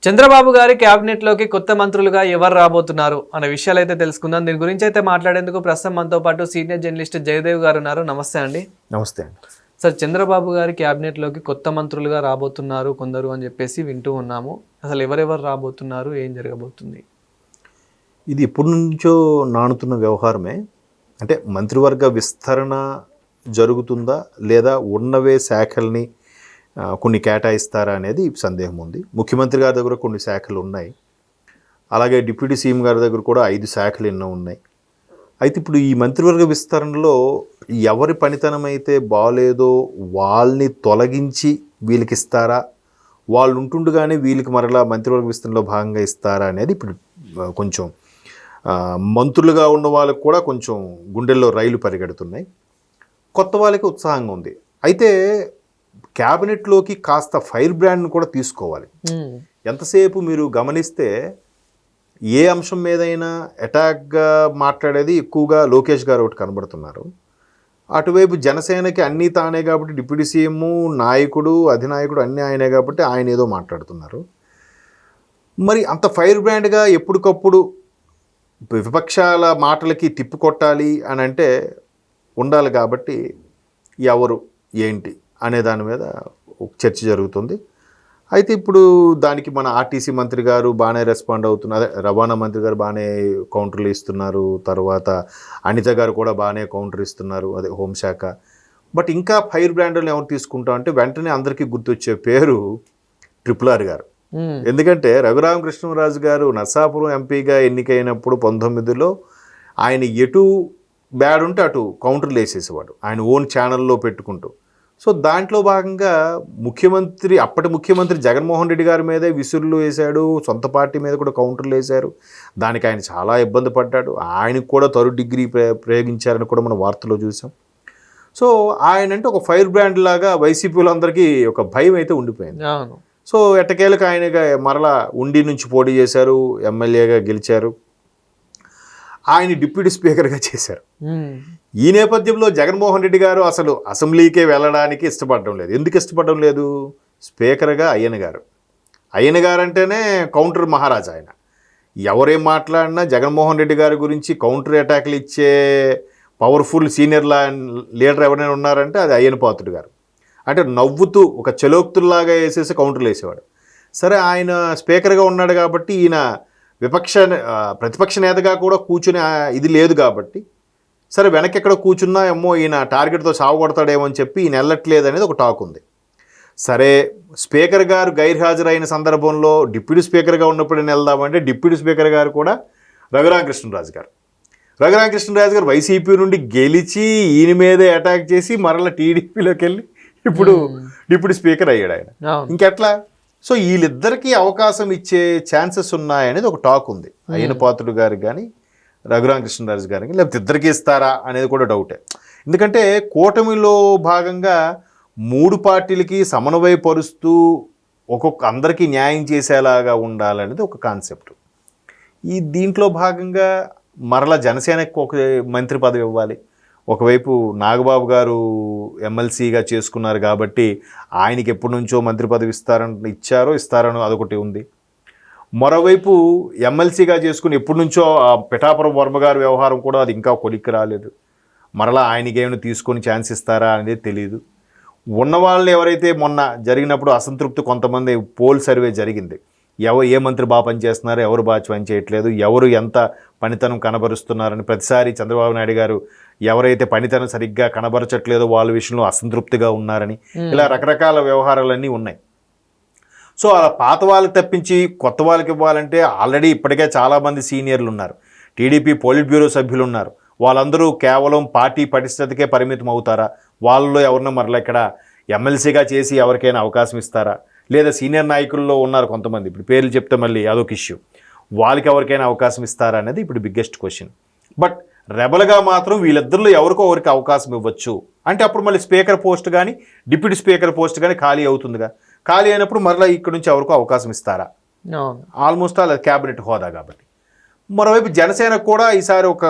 చంద్రబాబు గారి క్యాబినెట్లోకి కొత్త మంత్రులుగా ఎవరు రాబోతున్నారు అనే విషయాలు అయితే తెలుసుకుందాం. దీని గురించి అయితే మాట్లాడేందుకు ప్రస్తుతం మనతో పాటు సీనియర్ జర్నలిస్ట్ జయదేవ్ గారు ఉన్నారు. నమస్తే అండి. నమస్తే అండి. సార్, చంద్రబాబు గారి క్యాబినెట్లోకి కొత్త మంత్రులుగా రాబోతున్నారు కొందరు అని చెప్పేసి వింటూ ఉన్నాము. అసలు ఎవరెవరు రాబోతున్నారు, ఏం జరగబోతుంది? ఇది ఇప్పటి నుంచో నానుతున్న వ్యవహారమే. అంటే మంత్రివర్గ విస్తరణ జరుగుతుందా లేదా ఉన్నవే శాఖల్ని కొన్ని కేటాయిస్తారా అనేది సందేహం ఉంది. ముఖ్యమంత్రి గారి దగ్గర కొన్ని శాఖలు ఉన్నాయి, అలాగే డిప్యూటీ సీఎం గారి దగ్గర కూడా 5 శాఖలు ఎన్నో ఉన్నాయి. అయితే ఇప్పుడు ఈ మంత్రివర్గ విస్తరణలో ఎవరి పనితనం అయితే బాగాలేదో వాళ్ళని తొలగించి వీళ్ళకి ఇస్తారా, వాళ్ళు ఉంటుండగానే వీళ్ళకి మరలా మంత్రివర్గ విస్తరణలో భాగంగా ఇస్తారా అనేది ఇప్పుడు కొంచెం మంత్రులుగా ఉన్న వాళ్ళకు కూడా కొంచెం గుండెల్లో రైలు పరిగెడుతున్నాయి. కొత్త వాళ్ళకి ఉత్సాహంగా ఉంది. అయితే క్యాబినెట్లోకి కాస్త ఫైర్ బ్రాండ్ని కూడా తీసుకోవాలి. ఎంతసేపు మీరు గమనిస్తే ఏ అంశం మీదైనా అటాక్గా మాట్లాడేది ఎక్కువగా లోకేష్ గారు ఒకటి కనబడుతున్నారు. అటువైపు జనసేనకి అన్నీ తానే కాబట్టి డిప్యూటీ సీఎం, నాయకుడు, అధినాయకుడు అన్నీ ఆయనే కాబట్టి ఆయన ఏదో మాట్లాడుతున్నారు. మరి అంత ఫైర్ బ్రాండ్గా ఎప్పటికప్పుడు విపక్షాల మాటలకి తిప్పికొట్టాలి అని అంటే ఉండాలి. కాబట్టి ఎవరు ఏంటి అనే దాని మీద చర్చ జరుగుతుంది. అయితే ఇప్పుడు దానికి మన ఆర్టీసీ మంత్రి గారు బాగానే రెస్పాండ్ అవుతున్నారు, రవాణా మంత్రి గారు బాగానే కౌంటర్లు ఇస్తున్నారు, తర్వాత అనిత గారు కూడా బాగానే కౌంటర్ ఇస్తున్నారు, అదే హోంశాఖ. బట్ ఇంకా ఫైర్ బ్రాండ్లను ఎవరు తీసుకుంటాం అంటే వెంటనే అందరికీ గుర్తొచ్చే పేరు RRR గారు. ఎందుకంటే రఘురామకృష్ణరాజు గారు నర్సాపురం ఎంపీగా ఎన్నికైనప్పుడు 19లో ఆయన ఎటు బ్యాడ్ ఉంటే అటు కౌంటర్లు వేసేసేవాడు ఆయన ఓన్ ఛానల్లో పెట్టుకుంటూ. సో దాంట్లో భాగంగా అప్పటి ముఖ్యమంత్రి జగన్మోహన్ రెడ్డి గారి మీదే విసురులు వేశాడు, సొంత పార్టీ మీద కూడా కౌంటర్లు వేశారు. దానికి ఆయన చాలా ఇబ్బంది పడ్డాడు. ఆయనకు కూడా డిగ్రీ ప్రయోగించారని కూడా మనం వార్తలో చూసాం. సో ఆయన అంటే ఒక ఫైర్ బ్రాండ్ లాగా వైసీపీలందరికీ ఒక భయం అయితే ఉండిపోయింది. సో ఎట్టకేలకు ఆయనగా మరలా ఉండి నుంచి పోటీ చేశారు, ఎమ్మెల్యేగా గెలిచారు, ఆయన డిప్యూటీ స్పీకర్గా చేశారు. ఈ నేపథ్యంలో జగన్మోహన్ రెడ్డి గారు అసలు అసెంబ్లీకే వెళ్ళడానికి ఇష్టపడడం లేదు. ఎందుకు ఇష్టపడడం లేదు? స్పీకర్గా అయ్యన్న గారు అంటేనే కౌంటర్ మహారాజా. ఆయన ఎవరేం మాట్లాడినా జగన్మోహన్ రెడ్డి గారి గురించి కౌంటర్ అటాక్లు ఇచ్చే పవర్ఫుల్ సీనియర్ లీడర్ ఎవరైనా ఉన్నారంటే అది అయ్యన్న పాత్రుడు గారు. అంటే నవ్వుతూ ఒక చలోక్తుల్లాగా వేసేసి కౌంటర్లు వేసేవాడు. సరే, ఆయన స్పీకర్గా ఉన్నాడు కాబట్టి ఈయన ప్రతిపక్ష నేతగా కూడా కూర్చునే ఇది లేదు కాబట్టి సరే వెనక్కి ఎక్కడ కూర్చున్నా ఏమో ఈయన టార్గెట్తో సావగొడతాడేమో అని చెప్పి ఈయన వెళ్ళట్లేదు అనేది ఒక టాక్ ఉంది. సరే, స్పీకర్ గారు గైర్హాజరైన సందర్భంలో డిప్యూటీ స్పీకర్గా ఉన్నప్పుడు నేను వెళ్దామంటే డిప్యూటీ స్పీకర్ గారు కూడా రఘురామకృష్ణరాజు గారు వైసీపీ నుండి గెలిచి ఈయన మీదే అటాక్ చేసి మరలా టీడీపీలోకి వెళ్ళి ఇప్పుడు డిప్యూటీ స్పీకర్ అయ్యాడు ఆయన. ఇంకెట్లా? సో వీళ్ళిద్దరికీ అవకాశం ఇచ్చే ఛాన్సెస్ ఉన్నాయనేది ఒక టాక్ ఉంది. అయ్యన్న పాత్రుడు గారికి కానీ రఘురామకృష్ణరాజు గారికి, లేకపోతే ఇద్దరికి ఇస్తారా అనేది కూడా డౌటే. ఎందుకంటే కూటమిలో భాగంగా 3 పార్టీలకి సమన్వయపరుస్తూ అందరికీ న్యాయం చేసేలాగా ఉండాలనేది ఒక కాన్సెప్ట్. దీంట్లో భాగంగా మరలా జనసేనకు ఒక మంత్రి పదవి ఇవ్వాలి. ఒకవైపు నాగబాబు గారు ఎమ్మెల్సీగా చేసుకున్నారు కాబట్టి ఆయనకి ఎప్పటి నుంచో మంత్రి పదవి ఇస్తారనో అదొకటి ఉంది. మరోవైపు ఎమ్మెల్సీగా చేసుకుని ఎప్పటి నుంచో పిఠాపురం వర్మ గారి వ్యవహారం కూడా అది ఇంకా కొలిక్కి రాలేదు. మరలా ఆయనకి ఏమైనా తీసుకొని ఛాన్స్ ఇస్తారా అనేది తెలియదు. ఉన్నవాళ్ళు ఎవరైతే మొన్న జరిగినప్పుడు అసంతృప్తి కొంతమంది పోల్ సర్వే జరిగింది, ఏ మంత్రి బాగా పనిచేస్తున్నారు, ఎవరు బాగా పనిచేయట్లేదు, ఎవరు ఎంత పనితనం కనబరుస్తున్నారని. ప్రతిసారి చంద్రబాబు నాయుడు గారు ఎవరైతే పనితనం సరిగ్గా కనబరచట్లేదో వాళ్ళ విషయంలో అసంతృప్తిగా ఉన్నారని, ఇలా రకరకాల వ్యవహారాలన్నీ ఉన్నాయి. సో అలా పాత వాళ్ళకి తప్పించి కొత్త వాళ్ళకి ఇవ్వాలంటే ఆల్రెడీ ఇప్పటికే చాలామంది సీనియర్లు ఉన్నారు, టీడీపీ పోలిట్ బ్యూరో సభ్యులు ఉన్నారు. వాళ్ళందరూ కేవలం పార్టీ పటిష్టతకే పరిమితం అవుతారా? వాళ్ళలో ఎవరినో మరలా ఇక్కడ ఎమ్మెల్సీగా చేసి ఎవరికైనా అవకాశం ఇస్తారా? లేదా సీనియర్ నాయకుల్లో ఉన్నారు కొంతమంది, ఇప్పుడు పేర్లు చెప్తే మళ్ళీ అదొక ఇష్యూ, వాళ్ళకి ఎవరికైనా అవకాశం ఇస్తారా అనేది ఇప్పుడు బిగ్గెస్ట్ క్వశ్చన్. బట్ రెబల్గా మాత్రం వీళ్ళిద్దరిలో ఎవరికి అవకాశం ఇవ్వచ్చు అంటే అప్పుడు మళ్ళీ స్పీకర్ పోస్ట్ కానీ డిప్యూటీ స్పీకర్ పోస్ట్ కానీ ఖాళీ అవుతుందిగా. ఖాళీ అయినప్పుడు మరలా ఇక్కడ నుంచి ఎవరికో అవకాశం ఇస్తారా? ఆల్మోస్ట్ అది క్యాబినెట్ హోదా కాబట్టి. మరోవైపు జనసేనకు కూడా ఈసారి ఒక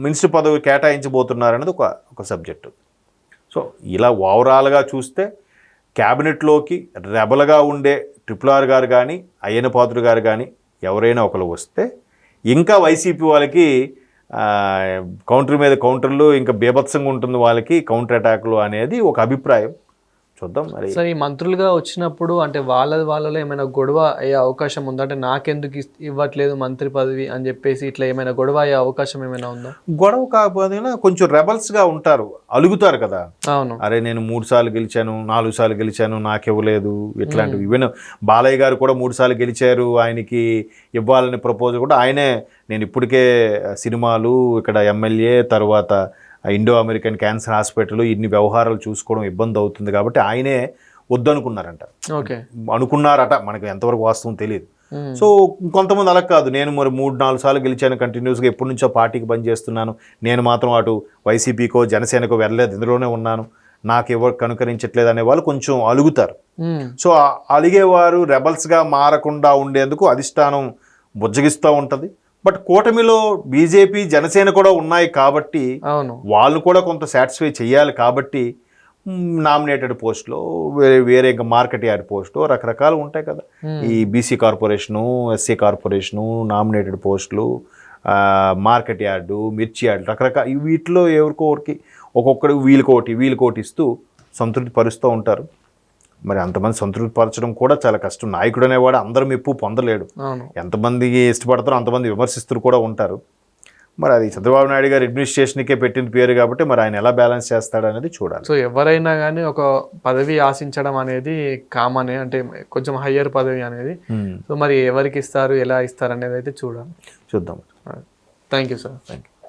మినిస్టర్ పదవి కేటాయించబోతున్నారనేది ఒక సబ్జెక్టు. సో ఇలా ఓవరాల్గా చూస్తే క్యాబినెట్లోకి రెబల్గా ఉండే RRR గారు కానీ అయ్యన్న పాత్రుడు గారు కానీ ఎవరైనా ఒకరు వస్తే ఇంకా వైసీపీ వాళ్ళకి కౌంటర్ మీద కౌంటర్లు ఇంకా బీభత్సంగా ఉంటుంది వాళ్ళకి కౌంటర్ అటాక్లు అనేది ఒక అభిప్రాయం. చూద్దాం మరి. సార్ ఈ మంత్రులుగా వచ్చినప్పుడు అంటే వాళ్ళలో ఏమైనా గొడవ అయ్యే అవకాశం ఉందా? అంటే నాకెందుకు ఇవ్వట్లేదు మంత్రి పదవి అని చెప్పేసి ఇట్లా ఏమైనా గొడవ అయ్యే అవకాశం ఏమైనా ఉందా? గొడవ కాకపోతే కొంచెం రెబల్స్గా ఉంటారు, అలుగుతారు కదా. అవును, అరే నేను 3 సార్లు గెలిచాను, 4 సార్లు గెలిచాను, నాకు ఇవ్వలేదు, ఇట్లాంటివి. ఈవెన్ బాలయ్య గారు కూడా 3 సార్లు గెలిచారు, ఆయనకి ఇవ్వాలని ప్రపోజల్ కూడా ఆయనే, నేను ఇప్పటికే సినిమాలు, ఇక్కడ ఎమ్మెల్యే, తర్వాత ఇండో అమెరికన్ క్యాన్సర్ హాస్పిటల్, ఇన్ని వ్యవహారాలు చూసుకోవడం ఇబ్బంది అవుతుంది కాబట్టి ఆయనే వద్దనుకున్నారంట. ఓకే, అనుకున్నారట, మనకు ఎంతవరకు వాస్తవం తెలియదు. సో కొంతమంది అలా కాదు, నేను మరి 3-4 సార్లు గెలిచాను కంటిన్యూస్గా, ఎప్పటి నుంచో పార్టీకి పనిచేస్తున్నాను, నేను మాత్రం అటు వైసీపీకో జనసేనకో వెళ్ళలేదు, ఇందులోనే ఉన్నాను, నాకు ఎవరు కనుకరించట్లేదు అనే వాళ్ళు కొంచెం అలుగుతారు. సో అలిగేవారు రెబల్స్గా మారకుండా ఉండేందుకు అధిష్టానం బుజ్జగిస్తూ ఉంటుంది. బట్ కూటమిలో బీజేపీ జనసేన కూడా ఉన్నాయి కాబట్టి వాళ్ళు కూడా కొంత సాటిస్ఫై చేయాలి కాబట్టి నామినేటెడ్ పోస్టులో వేరే ఇంకా మార్కెట్ యార్డ్ పోస్టులు రకరకాలు ఉంటాయి కదా. ఈ BC corporation, SC corporation, nominated పోస్టులు, మార్కెట్ యార్డు, మిర్చి యార్డు, రకరకాల వీటిలో ఎవరికొకరికి ఒక్కొక్కరు వీళ్ళకోటి ఇస్తూ సంతృప్తి పరుస్తూ ఉంటారు. మరి అంతమంది సంతృప్తి పరచడం కూడా చాలా కష్టం. నాయకుడు అనేవాడు అందరూ మెప్పు పొందలేడు, ఎంతమందికి ఇష్టపడతారో అంతమంది విమర్శిస్తూ కూడా ఉంటారు. మరి అది చంద్రబాబు నాయుడు గారు అడ్మినిస్ట్రేషన్కే పెట్టిన పేరు కాబట్టి మరి ఆయన ఎలా బ్యాలెన్స్ చేస్తాడు అనేది చూడాలి. సో ఎవరైనా కానీ ఒక పదవి ఆశించడం అనేది కామనే, అంటే కొంచెం హయ్యర్ పదవి అనేది. సో మరి ఎవరికి ఇస్తారు, ఎలా ఇస్తారు అనేది అయితే చూడాలి, చూద్దాం. Thank you sir. Thank you.